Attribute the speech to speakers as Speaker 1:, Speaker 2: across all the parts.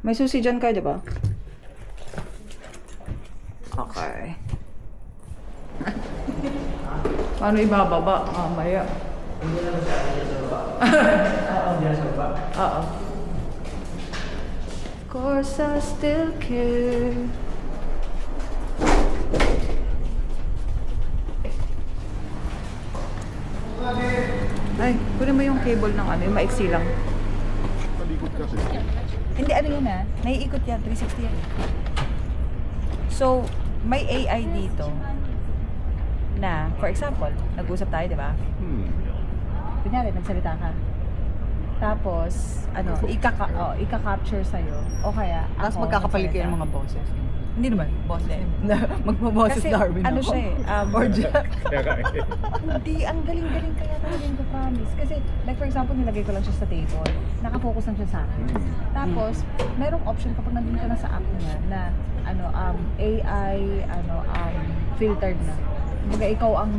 Speaker 1: May susi dyan kayo, di ba? Okay. Paano ibababa? Mamaya.
Speaker 2: Hindi naman siya sa baba. Oo, diyan sa baba.
Speaker 1: Oo. Of course I still care. Ay, kunin mo yung cable ng ano, yung maiksi lang.
Speaker 3: Palikot kasi.
Speaker 1: Hindi, ano yun naiikot yan, 360 yan. So, may AI dito na, for example, nag-usap tayo, di ba? Kunyari, nagsalita ka. Tapos, ano, ika-capture sa'yo. O kaya,
Speaker 4: Tapos
Speaker 1: ako
Speaker 4: magkakapalit kayo
Speaker 1: magsalita.
Speaker 4: ng mga boses.
Speaker 1: Hindi naman.
Speaker 4: Boses. Magpaboses
Speaker 1: Kasi,
Speaker 4: Darwin
Speaker 1: ano
Speaker 4: ako.
Speaker 1: siya
Speaker 4: Or Jack.
Speaker 1: Hindi, ang galing-galing kaya talaga yung promise. Kasi, like for example, nilagay ko lang siya sa table. Nakafocus lang siya sa akin. Tapos, merong option kapag nandun ka na sa app niya na, AI, filtered na. Kumbaga, ikaw ang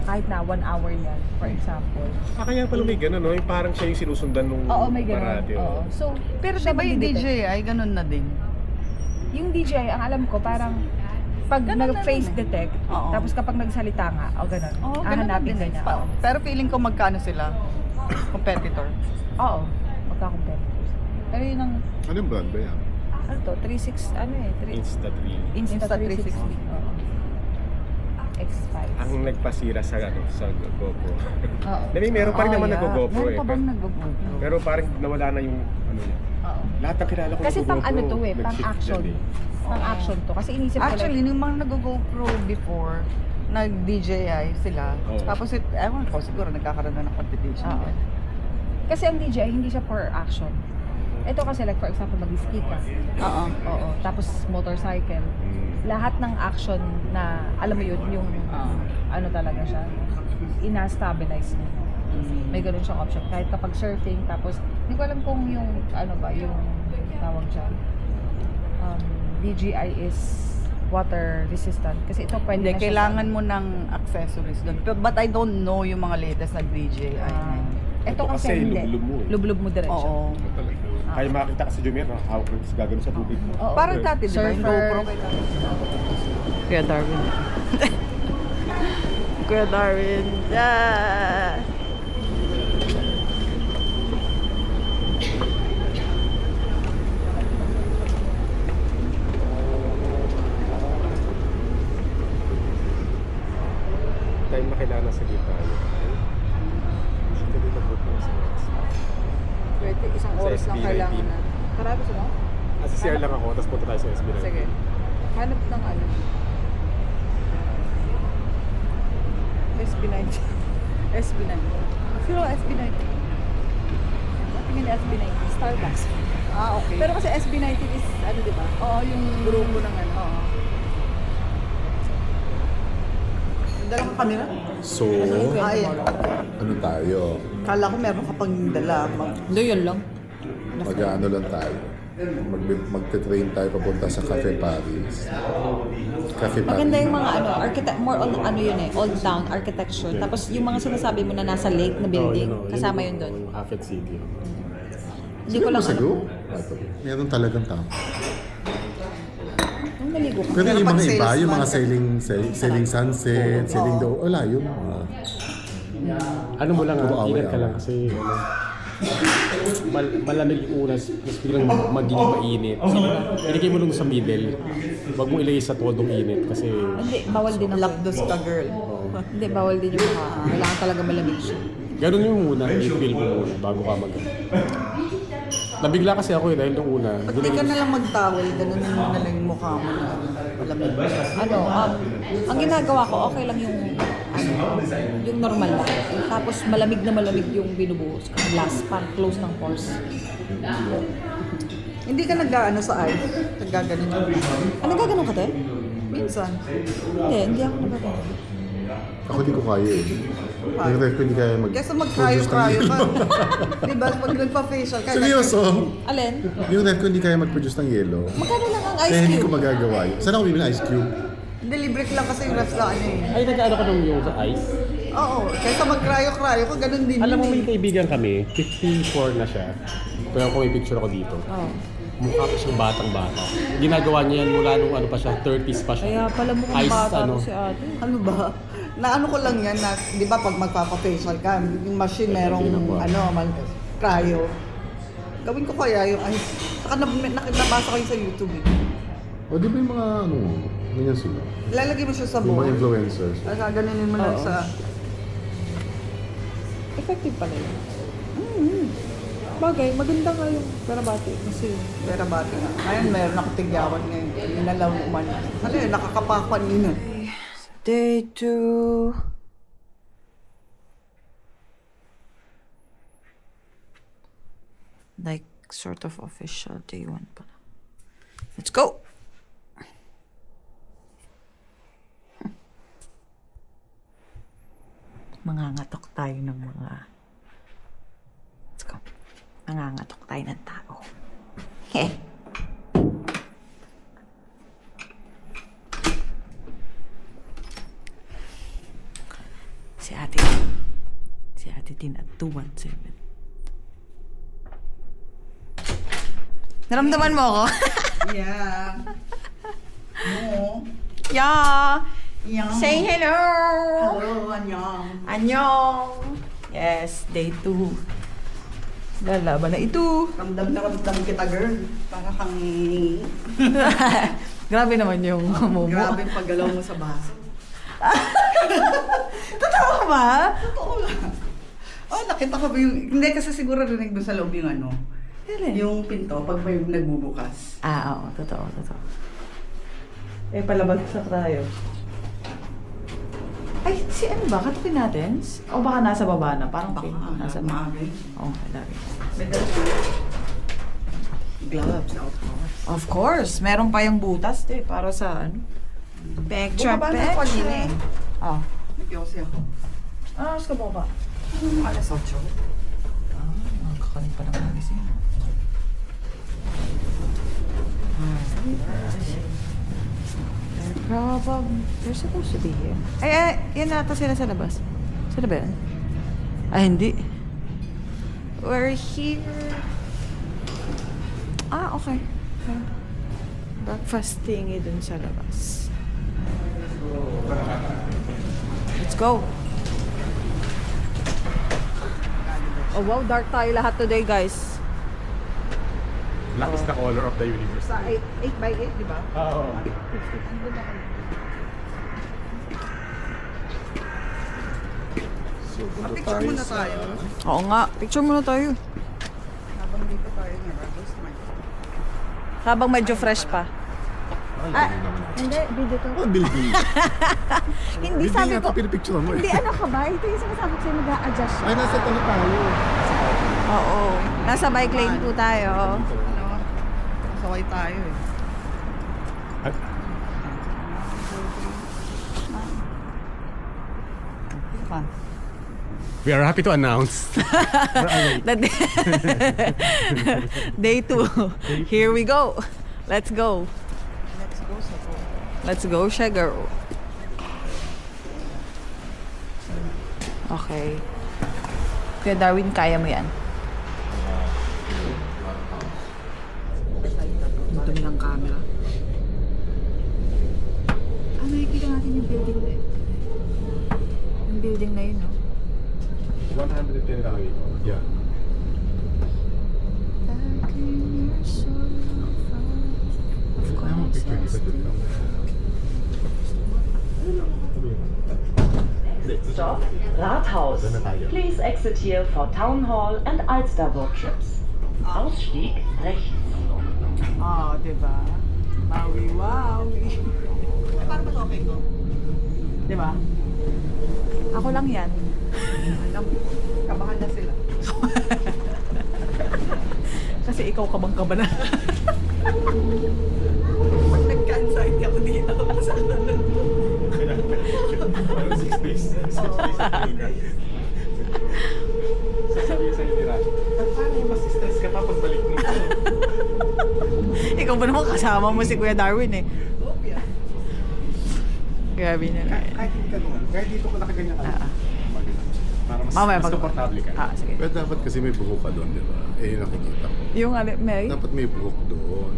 Speaker 1: kahit na 1 hour yan, for example.
Speaker 3: Kaya pala may gano'n, no? Yung parang siya yung sinusundan nung
Speaker 1: Oo, may ganun.
Speaker 3: paradyo.
Speaker 1: Oo. So,
Speaker 4: Pero
Speaker 1: siya
Speaker 4: diba yung
Speaker 1: magdidetect.
Speaker 4: DJI, ganun na din.
Speaker 1: Yung DJI, ang alam ko, parang pag
Speaker 4: Ganun na
Speaker 1: nag-face
Speaker 4: rin eh.
Speaker 1: detect,
Speaker 4: Oo.
Speaker 1: tapos kapag nagsalita nga, ganun.
Speaker 4: Oo, ganun na
Speaker 1: Hahanapin
Speaker 4: din
Speaker 1: ka
Speaker 4: eh.
Speaker 1: niya.
Speaker 4: Pa- Pero feeling ko magkano sila? Competitor.
Speaker 1: Oo, magka-competitors. Pero yun ang,
Speaker 3: Anong brand ba yan?
Speaker 1: ano to, 36,
Speaker 3: Insta3.
Speaker 1: Insta360. Oo. X5.
Speaker 3: Ang nagpasira sa GoPro.
Speaker 1: Oo.
Speaker 3: Meron pa rin naman nag-GoPro
Speaker 4: Meron
Speaker 3: eh.
Speaker 4: pa bang nag-GoPro?
Speaker 3: Pero parang nawala na yung ano niya.
Speaker 1: Oo.
Speaker 3: Lahat ng kilala ko
Speaker 1: Kasi pang
Speaker 3: nag-GoPro,
Speaker 1: ano to eh, pang
Speaker 3: nag-shift
Speaker 1: action.
Speaker 3: dyan eh.
Speaker 1: Pang action to. Kasi inisip ko
Speaker 4: Actually, yung mga nag-GoPro before, nag-DJI sila.
Speaker 3: Oo.
Speaker 4: Tapos, ewan ko, siguro nagkakaroon na ng competition.
Speaker 1: Oo. Kasi ang DJI, hindi siya for action. Ito kasi like for example, mag-ski ka.
Speaker 4: Oo.
Speaker 1: Oo. Tapos motorcycle. Lahat ng action na, alam mo yun, yung ano talaga siya, ina-stabilize niya. May ganun siyang option. Kahit kapag surfing, tapos, hindi ko alam kung yung, yung tawag dyan. DJI is water resistant. Kasi ito pwede
Speaker 4: Hindi,
Speaker 1: na siya
Speaker 4: kailangan mo ng accessories doon. But I don't know yung mga latest na DJI.
Speaker 1: ito kasi
Speaker 3: Kasi
Speaker 1: hindi.
Speaker 3: lublub mo eh.
Speaker 1: Lublub mo diretso.
Speaker 4: Oo.
Speaker 3: Talaga. Kaya makakita ka sa Jumir, hawak ko sa gagano sa tubig mo.
Speaker 1: Oo.
Speaker 4: Parang dati, di ba? Yung
Speaker 1: Surfer.
Speaker 4: GoPro kailangan.
Speaker 1: Kuya Darwin. Kuya Darwin. Yeah!
Speaker 3: Tayo makilala sa gitna yun. Dito dito po po sa
Speaker 1: Pwede, isang
Speaker 3: Sa
Speaker 1: oras lang
Speaker 3: SB19.
Speaker 1: kailangan na. Marami sila?
Speaker 3: Sa CR lang ako, tapos punta tayo sa SB na.
Speaker 1: Sige. Hanap ng ano. SB90. SB90. Sino ang SB90? Tingin na SB90. Starbucks.
Speaker 4: Okay.
Speaker 1: Pero kasi SB90 is, ano diba?
Speaker 4: Oo, yung
Speaker 1: Grupo ng ano.
Speaker 4: Oo. Dala ka camera?
Speaker 3: So,
Speaker 4: Ay,
Speaker 3: ano tayo?
Speaker 4: kala ko meron ka pang dala.
Speaker 1: Hindi, yun lang.
Speaker 3: Mag-ano lang tayo. Magte-train tayo papunta sa Cafe Paris. Cafe Paris.
Speaker 1: Maganda yung mga more on ano yun old town architecture. Tapos yung mga sinasabi mo na nasa lake na building, kasama yun doon.
Speaker 3: Hafet City.
Speaker 1: Hindi ko lang
Speaker 3: Sa
Speaker 1: ano.
Speaker 3: group? Meron talagang tao.
Speaker 1: Nung naligo ko.
Speaker 3: Pero
Speaker 4: Pero
Speaker 3: yung
Speaker 4: pag
Speaker 3: mga iba,
Speaker 4: sales
Speaker 3: yung mga
Speaker 4: man-
Speaker 3: sailing sunset, sailing daw, wala yung mga...
Speaker 5: Ano mo lang
Speaker 3: Tumaaway
Speaker 5: ingat ka
Speaker 3: ako.
Speaker 5: lang kasi malamig yung unas, tapos biglang magiging mainit. Ilagay mo lang sa middle. Huwag mo ilagay sa todong init kasi
Speaker 1: Hindi, bawal din ako.
Speaker 4: Lapdos ka, girl.
Speaker 1: Hindi, bawal din yung mukha. Kailangan talaga malamig siya.
Speaker 5: ganun yung muna, i-feel mo muna bago ka mag Nabigla kasi ako dahil nung una.
Speaker 4: Pag di ka na lang mag-towel, ganun mo na lang yung mukha mo na malamig.
Speaker 1: Ang ginagawa ko, okay lang yung yung normal lang. Tapos malamig na malamig yung binubuhos ko. Last, parang close ng pores.
Speaker 4: Hindi ka nag-ano sa ice? Nag-gaganon yung
Speaker 1: Ano gaganon ka, te?
Speaker 4: minsan.
Speaker 1: Hindi ako nagaganon.
Speaker 3: Ako di ko kaya eh. Yung ref ko hindi kaya mag...
Speaker 4: Kesa mag-cryo-cryo ka. Diba? Pag nagpa-facial ka.
Speaker 3: Seryoso?
Speaker 1: Alin?
Speaker 3: Yung ref ko hindi kaya mag-produce ng yelo.
Speaker 1: Magkano lang ang ice
Speaker 3: Kaya hindi ko
Speaker 1: cube?
Speaker 3: magagawa yun. Saan ako bibili ng ice cube?
Speaker 4: Delivery lang kasi yung ref sa ano eh.
Speaker 5: ay nag-ano ka nung yung sa ice.
Speaker 4: Oo. Kesa mag-cryo-cryo ka, ganun din
Speaker 5: Alam mo
Speaker 4: yun
Speaker 5: may
Speaker 4: eh.
Speaker 5: kaibigan kami, 54 na siya. Pero kung may picture ako dito,
Speaker 2: Oh.
Speaker 5: mukha pa siyang batang-bata. Ginagawa niya yan mula nung ano pa siya, 30s pa siya.
Speaker 2: Kaya pala mukhang
Speaker 5: Ice,
Speaker 2: bata
Speaker 5: ano.
Speaker 2: to si ate.
Speaker 4: Ano ba? Naano ko lang yan na, di ba pag magpapa-facial ka, yung machine merong cryo. Gawin ko kaya yung ice. Saka nabasa ko yun sa YouTube eh.
Speaker 3: O di ba yung mga ano, ganyan sila?
Speaker 4: Ilalagay mo siya sa
Speaker 3: Yung mga
Speaker 4: bowl.
Speaker 3: influencers.
Speaker 4: Tapos gaganunin mo lang
Speaker 2: Oo.
Speaker 4: sa...
Speaker 2: Effective pala yun. Bagay, maganda nga yung Parabati. Kasi
Speaker 4: Pera bati nga. Ngayon meron ako tigyawan ngayon. Inalaw mo man. Ano yun, nakakapakan yun ah.
Speaker 2: Day 2. Like, sort of official day 1 pala. Let's go! Mangangatok tayo ng mga... Let's go. Mangangatok tayo ng tao. Heh. Si Ate. Si Ate Tin at 217. Naramdaman mo ako?
Speaker 4: Yeah. No.
Speaker 2: Yeah.
Speaker 4: Yeah.
Speaker 2: Say hello.
Speaker 4: Hello, anyong.
Speaker 2: Annyeong. Yes, day 2. Lalaban na ito.
Speaker 4: Ramdam na ramdam kita, girl. Para kang...
Speaker 2: Grabe naman yung momo.
Speaker 4: Grabe yung paggalaw mo sa baso.
Speaker 2: Totoo ba?
Speaker 4: Totoo lang. Oh, nakita ko ba yung... Hindi, kasi siguro rinig doon sa loob yung ano.
Speaker 2: Really?
Speaker 4: Yung pinto, pag may nagbubukas.
Speaker 2: Ah, oo. Totoo, totoo. Eh, palabas sa tayo. Ay, si ano ba? Katapin natin? O baka nasa baba na? Parang
Speaker 4: Baka,
Speaker 2: nasa baba.
Speaker 4: maaga.
Speaker 2: Oo, lagi.
Speaker 4: May dala ka. Gloves, of course.
Speaker 2: Of course. Meron pa yung butas, eh. Para sa ano? Picture,
Speaker 4: Bumaba na ako kanina
Speaker 2: picture.
Speaker 4: eh.
Speaker 2: Oh.
Speaker 4: Nag-yose ako.
Speaker 2: Ah, mas ka ba?
Speaker 4: Alas 8.
Speaker 2: Ah, nakakanin pa ng magising. They're supposed to be here. Ay, yan nata sila sa labas. Sila ba yan? Ay, hindi. We're here. Ah, okay. Breakfast thingy dun sa labas. Let's go. Oh wow, dark tayo lahat today, guys.
Speaker 5: Black is the color of the universe.
Speaker 4: Sa 8x8, di ba?
Speaker 5: Oo.
Speaker 3: So, punta
Speaker 4: Picture muna
Speaker 3: sa...
Speaker 4: tayo.
Speaker 2: Oo nga, picture muna tayo.
Speaker 4: Habang dito tayo nga, Ragos.
Speaker 2: Habang medyo fresh pa.
Speaker 3: Ah,
Speaker 1: Hindi, video to.
Speaker 3: oh, building.
Speaker 1: Hindi, sabi ko,
Speaker 3: pinipicture mo
Speaker 1: hindi
Speaker 3: eh.
Speaker 1: ano ka ba? Ito yung sinasabi ko sa'yo, mag-a-adjust siya.
Speaker 3: Ay, nasa talo tayo.
Speaker 2: Oo. Nasa bike lane po tayo.
Speaker 4: Ano? Saway tayo eh. Fun.
Speaker 5: We are happy to announce.
Speaker 2: Day 2. Here we go. Let's go.
Speaker 4: Let's go sa po.
Speaker 2: Let's go, Sugar. Okay. Kuya Darwin, kaya mo yan.
Speaker 4: Ang dumi ng camera.
Speaker 1: Ah, nakikita natin yung building na yun. Yung building na yun, no?
Speaker 5: 110 lang ito. Yeah.
Speaker 6: Stop, Rathaus. Please exit here for Town Hall and Alsterburg trips. Ausstieg rechts.
Speaker 4: Ah, di ba? Mawi-wawi. Paano ba okay ko?
Speaker 2: Di ba? Ako lang yan.
Speaker 4: Alam, kabahan na sila.
Speaker 2: Kasi ikaw kabang-kaba na.
Speaker 4: Pag nagka-anxiety ako dito, sa kanan mo.
Speaker 5: 6 days. 6 days. Sasabihin sa inyo paano mas stress ka pa pagbalik mo?
Speaker 2: Ikaw ba naman kasama mo si Kuya Darwin eh.
Speaker 4: Okay.
Speaker 2: Grabe na.
Speaker 5: Kahit hindi ka naman. Kahit dito ko nakaganyan ka. Para mas
Speaker 2: Mamaya pag...
Speaker 5: komportable ka.
Speaker 2: Ah, sige.
Speaker 3: Pero dapat kasi may buho ka doon, di ba? Eh, yung nakikita ko.
Speaker 2: Yung ano, May?
Speaker 3: Dapat may buhok doon.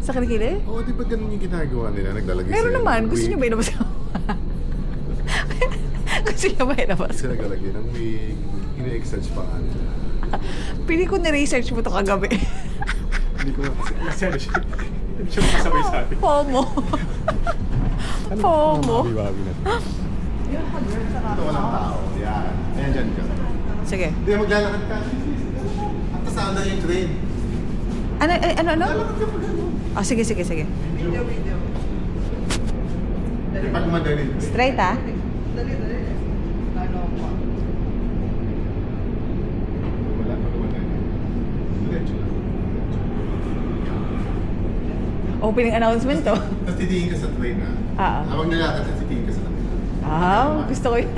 Speaker 2: Sa kilikili?
Speaker 3: Oo, di ba ganun yung ginagawa nila? Naglalagay
Speaker 2: Meron
Speaker 3: sila
Speaker 2: naman.
Speaker 3: ng
Speaker 2: Gusto
Speaker 3: wig.
Speaker 2: nyo ba ilabas ko? Gusto nyo ba ilabas
Speaker 3: Kasi
Speaker 2: ko?
Speaker 3: naglalagay ng wig, ina-exage pa nga nila.
Speaker 2: Pili ko ni-research mo to kagabi.
Speaker 3: Hindi ko nga kasi
Speaker 5: Kasi ano siya, hindi siya makasabay sa atin.
Speaker 2: FOMO. FOMO.
Speaker 5: Bawi-bawi na.
Speaker 3: ito walang tao. Yan. Ayan dyan ka.
Speaker 2: Sige.
Speaker 3: Hindi, maglalakad ka. At saan na yung train?
Speaker 2: Ano? Ah, sige.
Speaker 3: Pag madali.
Speaker 2: Straight ah.
Speaker 4: Dali. Ano pa?
Speaker 3: Wala pag madali. Diretso lang.
Speaker 2: Opening announcement to.
Speaker 3: Tapos titingin ka sa train ha. Habang nalakad ka, titingin ka sa train.
Speaker 2: Gusto ko yun.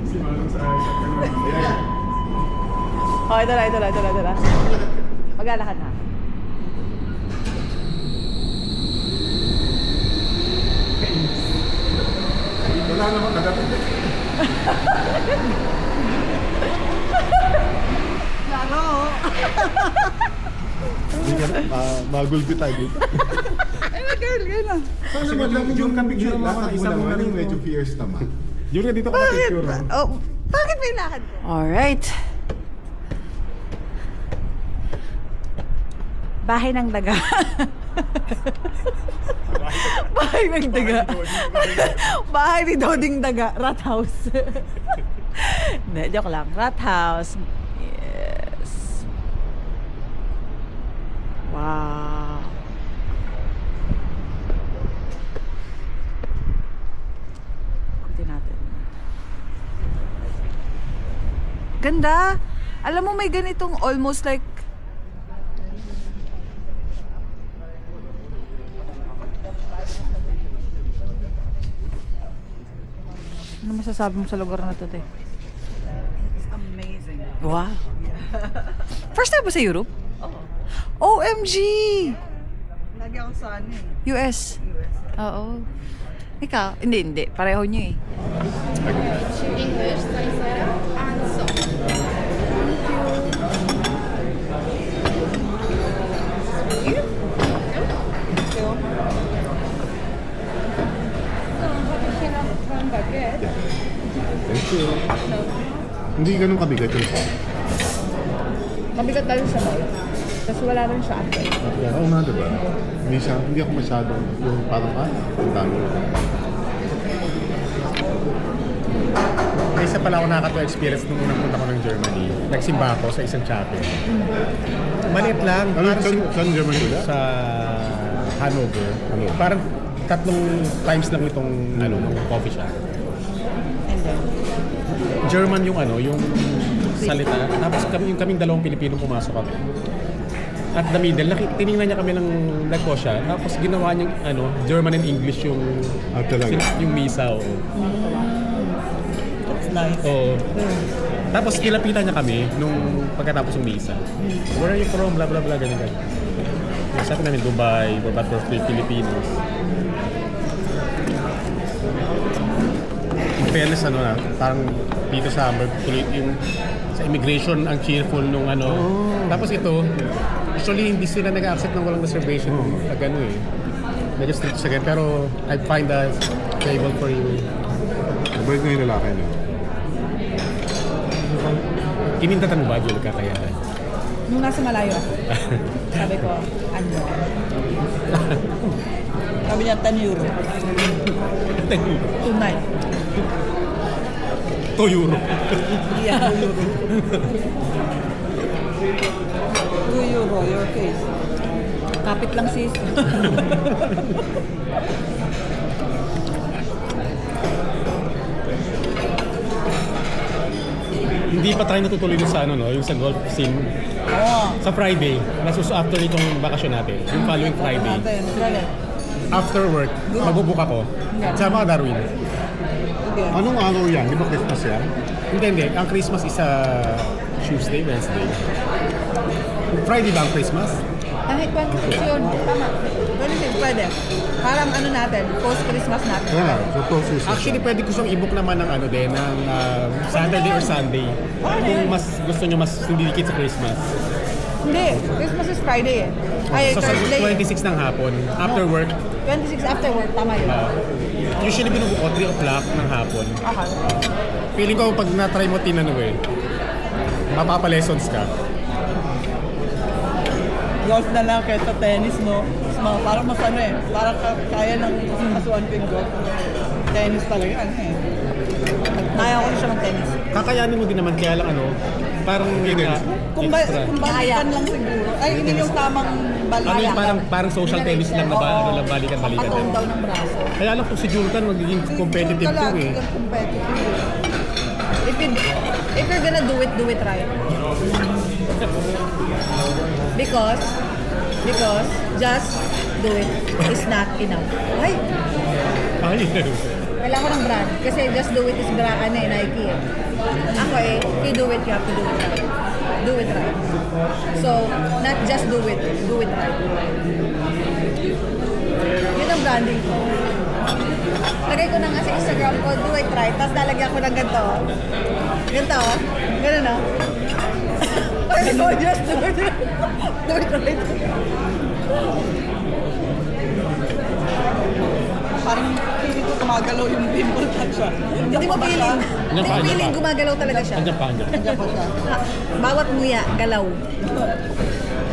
Speaker 5: Si Manong sa
Speaker 3: Ayan.
Speaker 2: Oh, ito na. Maglalakad na.
Speaker 3: Wala naman kadapit. Magulbi tayo dito.
Speaker 2: Girl.
Speaker 3: Saan naman lang yung kapicture mo? Lakad mo naman yung medyo fierce naman.
Speaker 5: Yun nga dito ka na-picture.
Speaker 2: Oh, bakit may lakad ko? Alright. Bahay ng daga. Bahay ng daga. Bahay ni Doding Daga. Rat House. Hindi, joke lang. Rat House. Yes. Wow. Ikutin natin. Ganda. Alam mo may ganitong almost like ano masasabi mo sa lugar na to, te?
Speaker 4: It's amazing.
Speaker 2: Wow. First time ba sa Europe?
Speaker 4: Oo.
Speaker 2: OMG!
Speaker 4: Lagi ako sa ano eh.
Speaker 2: US. Oo. Ikaw? Hindi. Pareho nyo eh.
Speaker 7: English, Thaisera, and sauce.
Speaker 3: Thank you. Hindi ganun kabigat yung phone.
Speaker 1: Mabigat lang siya mo. Tapos wala rin siya ate.
Speaker 3: Oo nga, diba? Hindi ako masyadong yung parang ang dami.
Speaker 5: May isa pala ako nakaka-experience nung unang punta ko ng Germany. Nagsimba ako sa isang chapel. Maliit lang.
Speaker 3: Ano,
Speaker 5: Parang
Speaker 3: saan German ko
Speaker 5: sa Hanover.
Speaker 3: Hanover.
Speaker 5: Parang 3 times lang itong ng coffee shop. German yung yung salita. Tapos kaming dalawang Pilipino pumasok kami. At the middle, tinignan niya kami ng nagko siya. Tapos ginawa niyang German and English yung
Speaker 3: talaga?
Speaker 5: yung misa.
Speaker 4: That's nice.
Speaker 5: Oo. Tapos nilapitan niya kami nung pagkatapos ng misa. Where are you from? Blah blah blah ganyan. Sabi namin Dubai, we're back for Filipinos. In fairness parang dito sa Hamburg tuloy yung sa immigration ang cheerful nung Tapos ito, actually hindi sila nag-accept ng walang reservation pag medyo strict sa ganyan. Pero I find that table for you.
Speaker 3: Mabait na yung lalaki niya.
Speaker 5: Kinintatan mo ba, Julie, ka kaya?
Speaker 1: Nung nasa malayo ako, sabi ko, ano?
Speaker 4: Sabi niya 10 euro.
Speaker 1: Tunay.
Speaker 5: 2 euro.
Speaker 4: Yeah, 2 euro. 2 euro, your face.
Speaker 1: Kapit lang sis.
Speaker 5: Hindi pa tayo natutuloy dun sa yung sa golf scene. Sa Friday, after itong bakasyon natin, yung following Friday. After work, magbubook ako. Sama ka, Darwin.
Speaker 3: Anong araw yan? Di ba Christmas yan?
Speaker 5: Hindi. Ang Christmas is Tuesday, Wednesday. Friday ba ang Christmas?
Speaker 1: Kahit yun, tama. Pwede. Parang natin, post-Christmas natin.
Speaker 3: Yeah, so close.
Speaker 5: Actually, pwede ko siyang i-book naman ng ng Saturday or Sunday. Kung mas gusto nyo mas hindi dikit sa Christmas.
Speaker 2: Hindi, Christmas is Friday eh. Ay,
Speaker 5: So sa
Speaker 2: Thursday.
Speaker 5: 26 ng hapon, after work,
Speaker 2: 26 after work, tama yun.
Speaker 5: usually binubuko ko 3 o'clock ng hapon.
Speaker 2: Okay.
Speaker 5: Feeling ko pag na-try mo tinano mapapa-lessons ka.
Speaker 4: Golf na lang kaysa tennis, no? Parang mas ano eh. Parang kaya ng kasuhan ko yung golf. Tennis talaga, ano eh.
Speaker 2: Naya ko siya mag-tennis.
Speaker 5: Kakayanin mo din naman, kaya lang parang yun nga, extra.
Speaker 4: Kung balikan lang siguro. Ay, hindi yung tamang balikan.
Speaker 5: Ano yung parang social tennis lang na balikan.
Speaker 2: Patong daw ng braso.
Speaker 5: Kaya lang kung si Julkan magiging competitive to eh.
Speaker 4: Competitive.
Speaker 2: If you're gonna do it right. Because just do it is not enough. Ay!
Speaker 5: Ay,
Speaker 2: Kailangan ko ng brand. Kasi just do it is brand, Nike eh. Ako eh, if you do it, you have to do it right. Do it right. So, not just do it right. Yun ang branding ko. Lagay ko na nga sa Instagram ko, do it right. Tapos lalagyan ko ng ganito. Ganito. Ganun o. Sabi ko, just do it right. Do it right.
Speaker 4: Parang feeling ko gumagalaw yung pimple touch siya.
Speaker 2: Hindi mo feeling. Hindi mo feeling gumagalaw talaga siya.
Speaker 5: Andiyan pa.
Speaker 4: Nandiyan pa siya.
Speaker 2: Bawat nguya, galaw.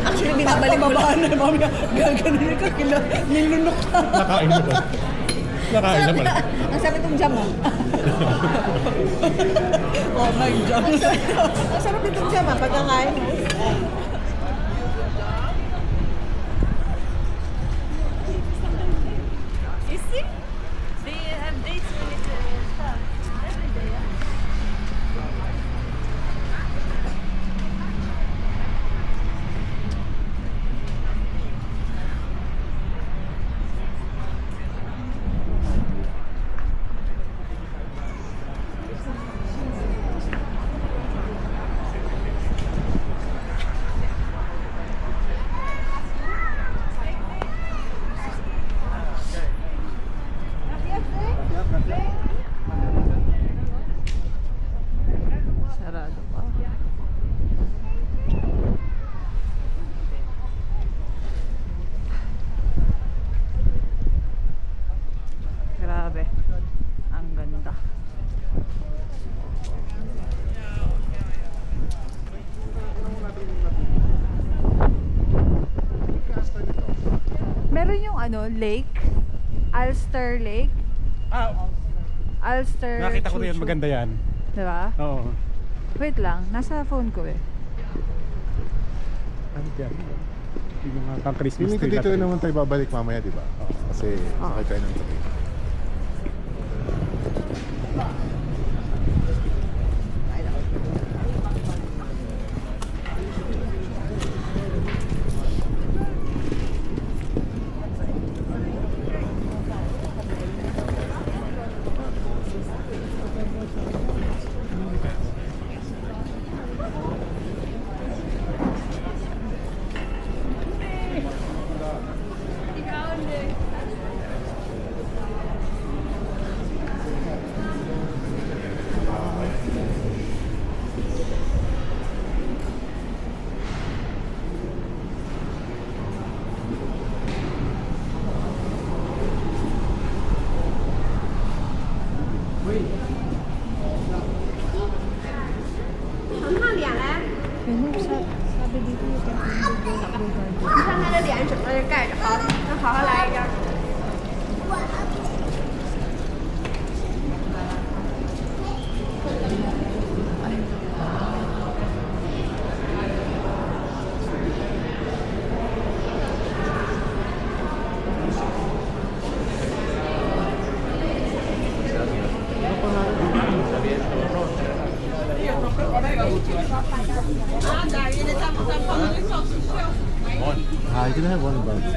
Speaker 2: Actually, binabalik ko lang.
Speaker 4: Pababaan na, mamaya. Gaganin ka, nilunok ka.
Speaker 5: Nakain mo ba? Nakain na pala.
Speaker 2: Ang sabi itong jam ah.
Speaker 4: Oh my God.
Speaker 2: Ang sarap itong jam ah, pagkakain mo. Sarado pa. Grabe. Ang ganda. Meron yung lake. Ulster Lake. Ulster.
Speaker 5: Nakita ko na yan,
Speaker 2: Chuchu.
Speaker 5: maganda yan.
Speaker 2: Diba?
Speaker 5: Oo.
Speaker 2: Wait lang, nasa phone ko eh.
Speaker 5: Ano yan? Yung mga pang-Christmas
Speaker 3: Feeling ko
Speaker 5: tree
Speaker 3: dito
Speaker 5: natin.
Speaker 3: naman tayo babalik mamaya, di ba? Kasi sakay tayo ng train.
Speaker 1: Sabi dito yung
Speaker 7: 看他的脸什么的盖着，好，那好好来一张。
Speaker 3: You can have one about this.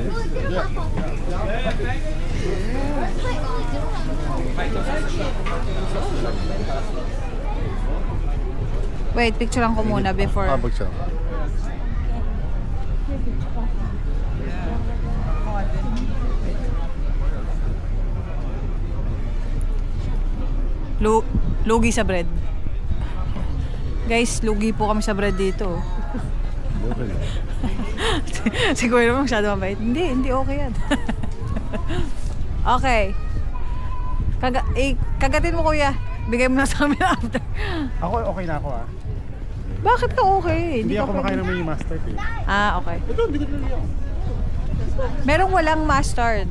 Speaker 2: Wait, picturean ko muna before.
Speaker 3: Habag siya.
Speaker 2: Lugi sa bread. Guys, lugi po kami sa bread dito.
Speaker 3: Okay lang.
Speaker 1: Si Kuya naman masyado mabait. Hindi okay yan. Okay. Kagatin mo, Kuya. Bigay mo na sa amin after.
Speaker 5: Ako, okay na ako ah.
Speaker 1: Bakit ka okay?
Speaker 5: Hindi ako
Speaker 1: ka
Speaker 5: makain ng
Speaker 1: pwede-
Speaker 5: may mustard eh.
Speaker 1: Ah, okay.
Speaker 5: Ito, hindi ko naliyaw.
Speaker 1: Merong walang mustard.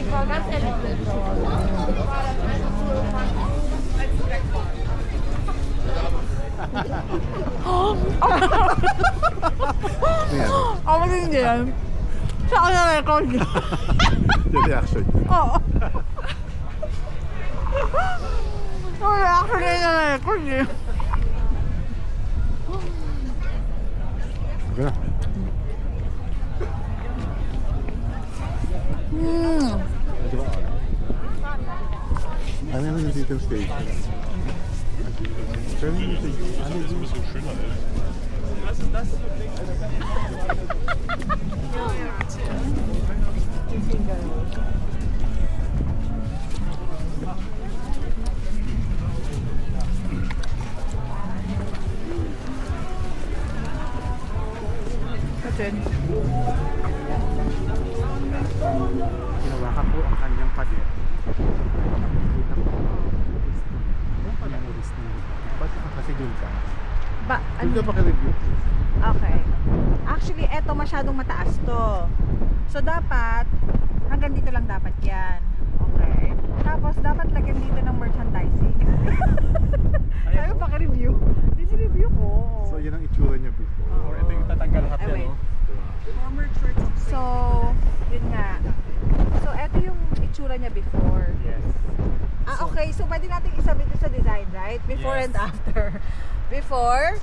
Speaker 7: Ikaw, ganz ehrlich.
Speaker 3: Ayan.
Speaker 1: Ako din yan. Sa ako na record.
Speaker 3: Yung reaction niya.
Speaker 1: Oo. Ay, actually na record eh.
Speaker 3: Okay na. Ano naman dito yung station? Pero yung station, ano yung
Speaker 1: Kasi,
Speaker 5: Hinawakan ko ang kanyang pader. Nakita ko. Memories na. Ba't kasi doon ka? Doon ka pa ka-review.
Speaker 1: Okay. Actually, eto masyadong mataas to. So, dapat, hanggang dito lang dapat yan. Okay. Tapos, dapat lagyan dito ng merchandising. Sabi pa ka-review. Review ko.
Speaker 3: So, yan ang itsura niya before.
Speaker 5: Or ito yung tatanggal lahat
Speaker 1: Ay,
Speaker 5: yan,
Speaker 1: wait.
Speaker 5: no?
Speaker 1: So, yun nga. So, eto yung itsura niya before.
Speaker 5: Yes.
Speaker 1: Ah, okay. So, pwede natin isabit ito sa design, right? Before
Speaker 5: Yes.
Speaker 1: and after. Before,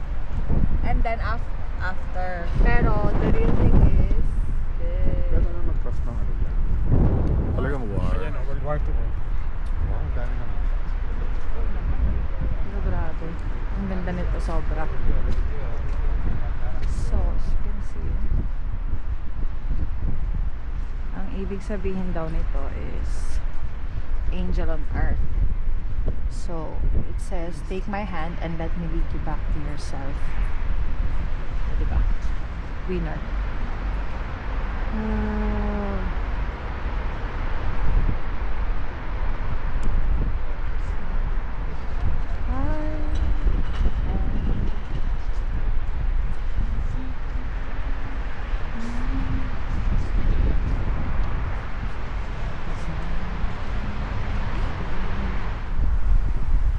Speaker 1: and then after. Pero, the real thing is
Speaker 3: Pero
Speaker 1: this.
Speaker 3: ano nag-cross ng ano yan? Talagang war.
Speaker 5: Ayan, oh, World War II. oh.
Speaker 3: Wow, ang dami naman.
Speaker 1: Pero grabe. Ang ganda nito, sobra. So, as you can see, ang ibig sabihin daw nito is angel on earth. So, it says, take my hand and let me lead you back to yourself. Diba? Winner.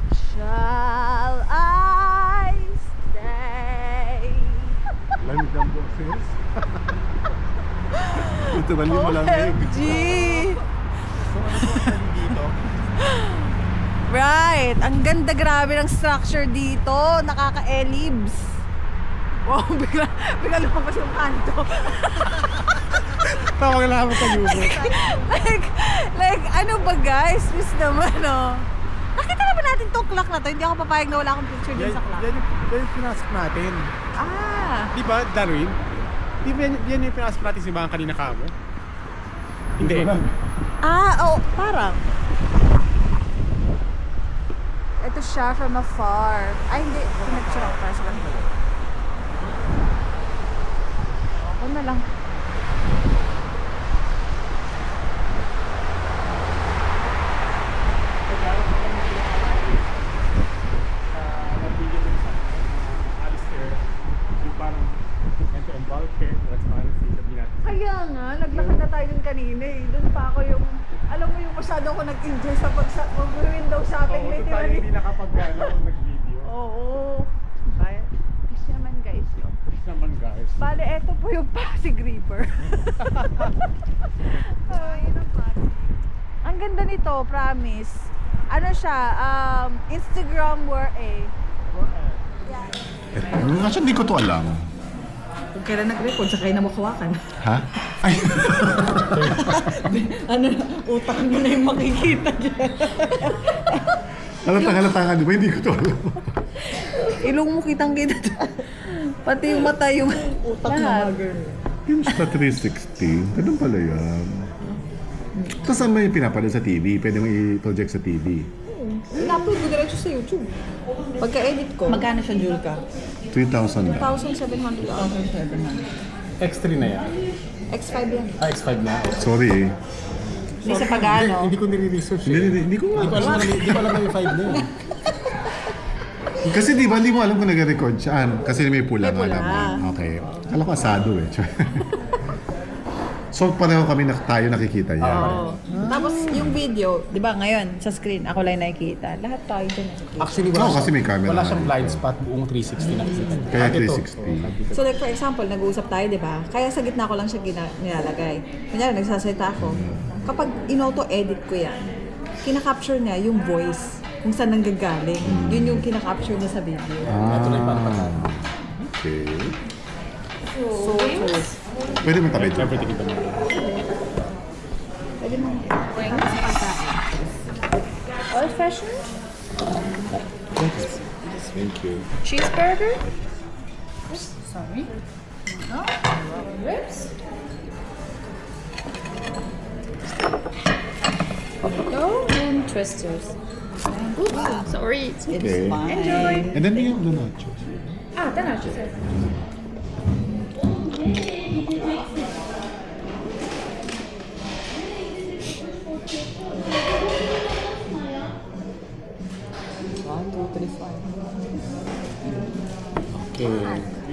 Speaker 1: Shall I stay?
Speaker 3: Lamig ang boses. Literally malamig.
Speaker 1: OMG! Right! Ang ganda, grabe ng structure dito. Nakaka-elibs. Wow, bigla lumabas yung kanto.
Speaker 5: Tawag lang ako sa yugo.
Speaker 1: like, ano ba guys? Miss naman, oh. Nakita naman natin tong clock na to. Hindi ako papayag na wala akong picture din sa clock.
Speaker 5: Yan yung pinasok natin.
Speaker 1: Ah!
Speaker 5: Di ba, Darwin? Di ba yan yung pinasok natin si Bang kanina kamo? Hindi.
Speaker 1: Ah, oh, parang. Ito siya from afar. Ay, hindi. Pinag-picture ako para sa kanila. Ako na lang. Kaya nga, naglakad na tayo dun kanina eh. Doon pa ako yung, alam mo yung masyado ako nag-enjoy sa mag-window shopping. Literally.
Speaker 5: Hindi nakapag-gano mag-video.
Speaker 1: Oo. Kaya, kiss naman guys yun.
Speaker 5: Naman guys.
Speaker 1: Bale, eto po yung Pasig River. Ay, ang ganda nito, promise. Ano siya, Instagram where
Speaker 3: Actually, hindi ko to alam.
Speaker 4: Kung kailan nag-record, sa kayo na makawakan.
Speaker 3: Ha? Ay!
Speaker 4: Ano, utak mo na yung makikita dyan.
Speaker 3: Halatang-halata di ba? Hindi ko to alam.
Speaker 1: Ilong mo kitang-kita. Pati yung mata, yung
Speaker 4: Utak na
Speaker 1: lahat.
Speaker 4: mager.
Speaker 3: Insta 360. Ganun pala yan.
Speaker 8: Tapos saan mo yung pinapanood sa TV? Pwede mo i-project sa TV.
Speaker 1: Na-upload ko diretso sa YouTube. Pagka-edit ko,
Speaker 4: Magkano siya, Julka?
Speaker 8: 3,000 na.
Speaker 1: 1,700
Speaker 5: X3 na yan.
Speaker 1: X5 yan.
Speaker 5: X5 na.
Speaker 8: Sorry.
Speaker 1: Hindi sa pag-ano.
Speaker 5: Hindi ko nire-research eh.
Speaker 8: Hindi ko nga.
Speaker 5: Hindi ko alam na yung 5 na yun.
Speaker 8: Kasi di ba, hindi mo alam kung nag-record siya. Kasi may pula
Speaker 1: May
Speaker 8: nga
Speaker 1: pula.
Speaker 8: naman. Okay. Kala ko asado eh. So pareho kami tayo nakikita niya.
Speaker 1: Oo. Tapos yung video, di ba ngayon, sa screen, ako lang nakikita. Lahat tayo dyan nakikita.
Speaker 5: Actually,
Speaker 8: Oo, kasi may camera
Speaker 5: Wala
Speaker 8: nga.
Speaker 5: siyang blind spot, buong 360 nakikita.
Speaker 8: Kaya
Speaker 5: Kahit ito.
Speaker 8: 360.
Speaker 1: So like for example, nag-uusap tayo, di ba? Kaya sa gitna ko lang siya nilalagay. Kunyari, nagsasalita ako. Kapag in-auto-edit ko yan, kinakapture niya yung voice, kung saan nanggagaling. Yun yung kinakapture niya sa video.
Speaker 5: Ito na yung panapatan.
Speaker 8: Okay.
Speaker 1: So,
Speaker 8: Pwede mo tabi dyan.
Speaker 5: Everything ito.
Speaker 1: pwede mo. Old-fashioned?
Speaker 8: Thank you.
Speaker 1: Cheeseburger? Sorry. No? Ribs? No? And twisters. Oops, sorry.
Speaker 8: Okay.
Speaker 1: Enjoy!
Speaker 8: And then we have the nachos.
Speaker 1: Ah, the nachos.
Speaker 5: Okay.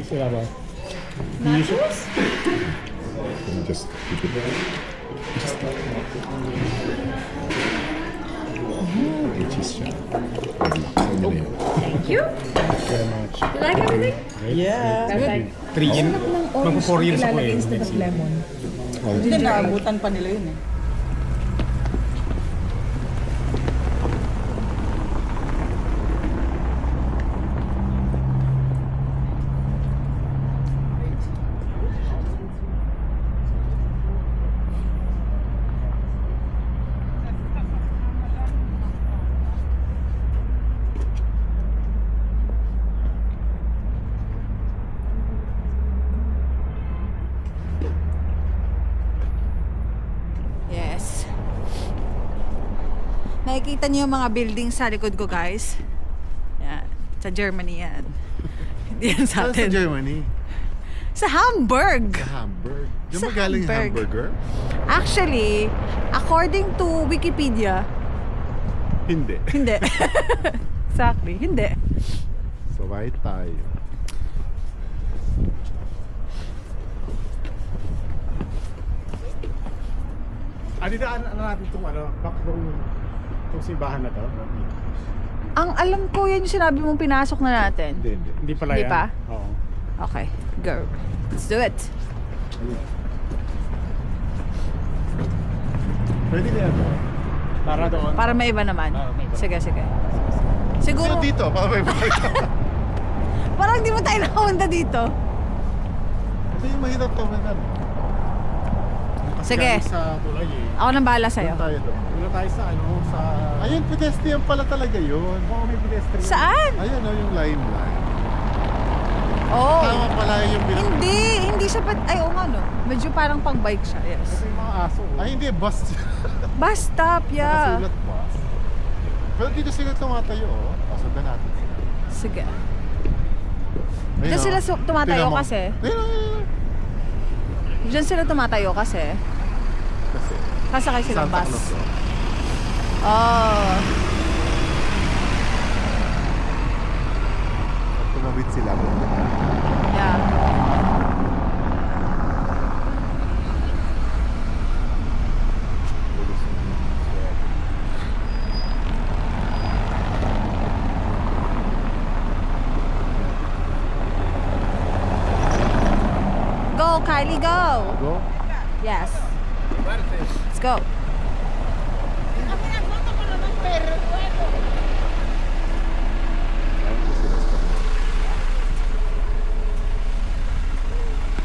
Speaker 5: Sila ba?
Speaker 1: Nachos?
Speaker 8: Just keep it there. Okay, cheese siya. Relax. Ano na yan?
Speaker 1: Thank you.
Speaker 5: Very much.
Speaker 1: You like everything?
Speaker 4: Yeah.
Speaker 1: Perfect.
Speaker 5: 3 years. Magpo 4 years ako eh.
Speaker 1: instead of lemon.
Speaker 8: Oh,
Speaker 4: Hindi, naabutan pa nila yun eh.
Speaker 2: Yes. Nakikita niyo yung mga buildings sa likod ko, guys. Yan. Sa Germany yan. Hindi yan sa
Speaker 8: Saan sa
Speaker 2: atin.
Speaker 8: Germany?
Speaker 2: Sa Hamburg.
Speaker 8: Sa Hamburg. Diyan
Speaker 2: Sa
Speaker 8: ba galing yung
Speaker 2: Hamburg.
Speaker 8: hamburger?
Speaker 2: Actually, according to Wikipedia,
Speaker 8: Hindi.
Speaker 2: hindi. Exactly, hindi.
Speaker 8: So, right tayo.
Speaker 5: Ano natin itong back itong simbahan na to?
Speaker 2: Ang alam ko, yan yung sinabi mong pinasok na natin.
Speaker 8: Hindi, hindi.
Speaker 5: Hindi pala
Speaker 2: Hindi
Speaker 5: yan.
Speaker 2: pa?
Speaker 5: Oo.
Speaker 2: Okay, go. Let's do it.
Speaker 8: Pwede na yan ba?
Speaker 5: Para doon.
Speaker 2: Para may iba naman.
Speaker 5: Para may iba.
Speaker 2: Sige, sige.
Speaker 8: So,
Speaker 2: Siguro,
Speaker 8: dito, para may
Speaker 2: parang di mo tayo nakapunta dito.
Speaker 8: Ito yung mahirap to, man.
Speaker 2: Sige,
Speaker 5: Sa tulay eh.
Speaker 2: ako nang bahala sa'yo.
Speaker 8: Saan tayo doon?
Speaker 5: Wala tayo sa sa...
Speaker 8: Ayun, pedestrian pala talaga yun.
Speaker 5: Oo, may pedestrian.
Speaker 2: Saan?
Speaker 8: Ayun, yung line.
Speaker 2: Oh.
Speaker 8: Tama pala yung
Speaker 2: Hindi siya ay oo nga no. Medyo parang pang bike siya, yes.
Speaker 5: Ito yung mga aso.
Speaker 8: Ay, hindi, bus.
Speaker 2: Bus stop, yeah.
Speaker 8: Nakasulat bus. Pero dito sila tumatayo, oh. Pasundan natin sila.
Speaker 2: Sige.
Speaker 8: Ayun,
Speaker 2: Diyan
Speaker 8: oh.
Speaker 2: sila tumatayo
Speaker 8: Tingnan mo.
Speaker 2: kasi.
Speaker 8: Ayun, ayun.
Speaker 2: Diyan sila tumatayo kasi.
Speaker 8: Kasi,
Speaker 2: Kasakay sila
Speaker 8: Santa
Speaker 2: bus.
Speaker 8: Claus, oh.
Speaker 2: Oh.
Speaker 8: Tumawid sila.
Speaker 2: Yeah. Go, Kylie, go.
Speaker 8: Go.
Speaker 2: Yes. Let's go.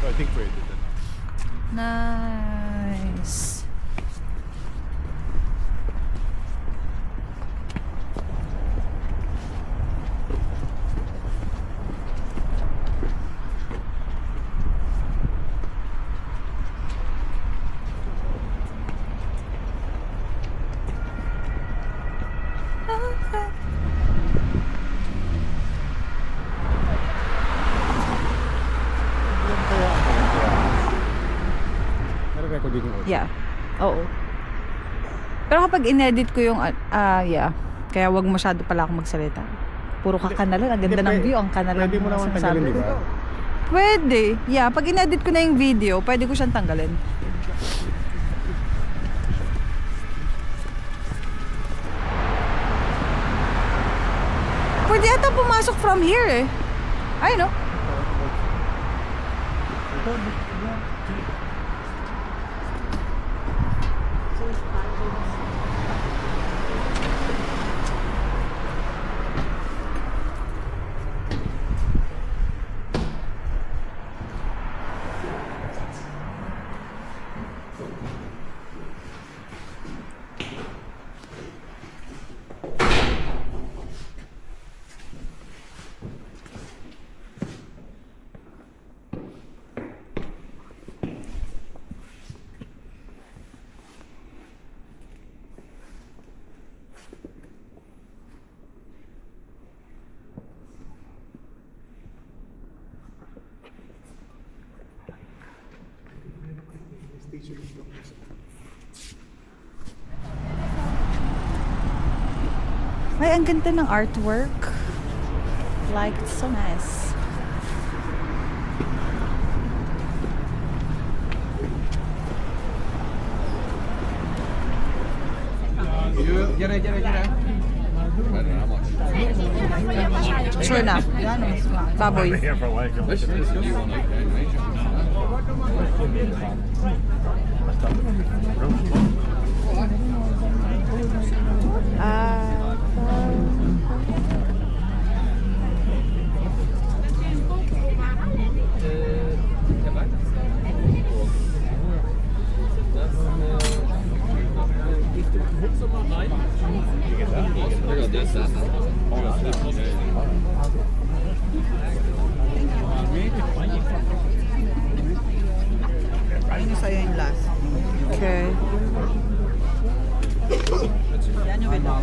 Speaker 8: So, I think pwede na.
Speaker 2: Nice.
Speaker 5: Pero recording yung audio.
Speaker 2: Yeah. Oo. Pero kapag inedit ko yung, yeah. Kaya wag masyado pala ako magsalita. Puro kakanalan. Ang ganda ng view. Ang kanalan.
Speaker 5: Pwede mo naman tanggalin, di ba?
Speaker 2: Pwede. Yeah. Pag inedit ko na yung video, pwede ko siyang tanggalin. Pwede ata pumasok from here eh. I know. Ay, ang ganda ng artwork. Like, it's so nice. Sure na. Baboy.
Speaker 4: Ayun sa'yo yung last.
Speaker 2: Okay.
Speaker 4: Yan yung wala.